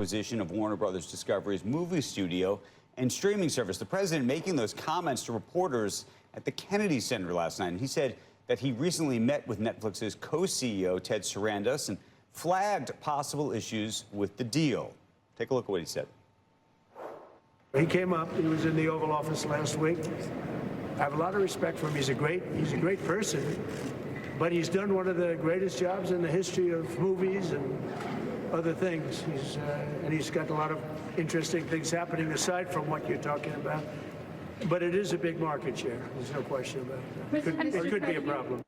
acquisition of Warner Brothers Discovery's movie studio and streaming service. The president making those comments to reporters at the Kennedy Center last night. And he said that he recently met with Netflix's co-CEO, Ted Sarandos, and flagged possible issues with the deal. Take a look at what he said. He came up, he was in the Oval Office last week. I have a lot of respect for him. He's a great person, but he's done one of the greatest jobs in the history of movies and other things. He's got a lot of interesting things happening aside from what you're talking about. But it is a big market share. There's no question about it. It could be a problem.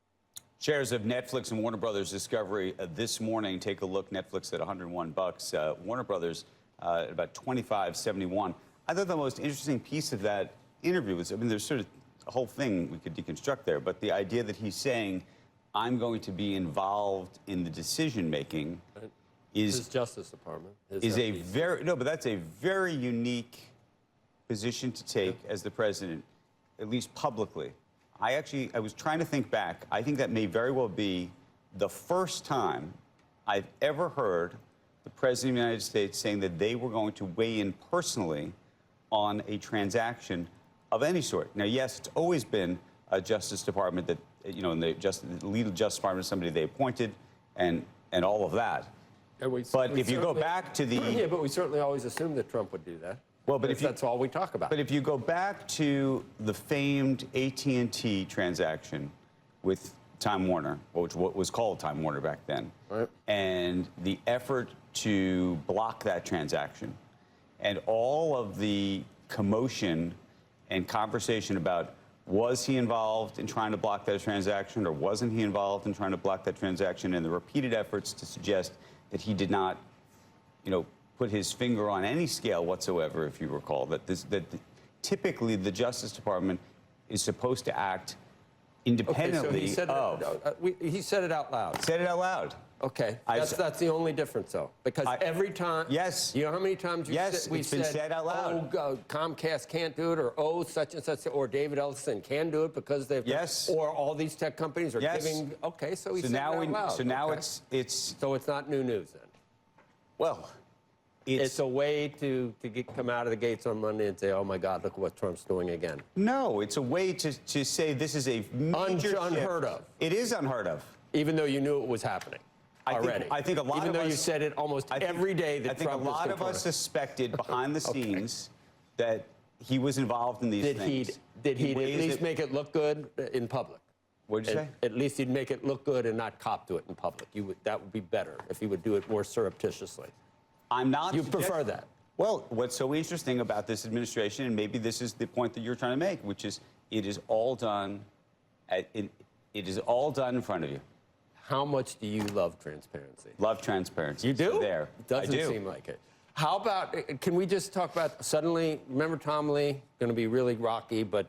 Shares of Netflix and Warner Brothers Discovery this morning. Take a look. Netflix at $101. Warner Brothers at about $25.71. I thought the most interesting piece of that interview was, I mean, there's sort of a whole thing we could deconstruct there, but the idea that he's saying, I'm going to be involved in the decision making is his Justice Department. Is a very, no, but that's a very unique position to take as the president, at least publicly. I was trying to think back. I think that may very well be the first time I've ever heard the president of the United States saying that they were going to weigh in personally on a transaction of any sort. Now, yes, it's always been a Justice Department that, you know, and the lead of Justice Department is somebody they appointed and all of that. But if you go back to the... Yeah, but we certainly always assumed that Trump would do that. Well, but if that's all we talk about. But if you go back to the famed AT&T transaction with Time Warner, which was called Time Warner back then, right, and the effort to block that transaction, and all of the commotion and conversation about was he involved in trying to block that transaction or wasn't he involved in trying to block that transaction, and the repeated efforts to suggest that he did not, you know, put his finger on any scale whatsoever, if you recall, that typically the Justice Department is supposed to act independently. Okay, so he said it out loud. Said it out loud. Okay, that's the only difference, though, because every time, yes, you know how many times it's been said out loud. Oh, Comcast can't do it, or oh, such and such, or David Ellison can do it because they've, or all these tech companies are giving. Okay, so he said it out loud. So now so it's not new news then. Well, it's a way to come out of the gates on Monday and say, oh my God, look what Trump's doing again. No, it's a way to say this is a major unheard of. It is unheard of. Even though you knew it was happening. Already. I think a lot of us... Even though you said it almost every day that Trump was... I think a lot of us suspected behind the scenes that he was involved in these things. Did he at least make it look good in public? What did you say? At least he'd make it look good and not cop to it in public. That would be better if he would do it more surreptitiously. I'm not... You prefer that? Well, what's so interesting about this administration, and maybe this is the point that you're trying to make, which is it is all done it is all done in front of you. How much do you love transparency? Love transparency. You do? There. It doesn't seem like it. How about, can we just talk about, suddenly, remember Tom Lee? Going to be really rocky, but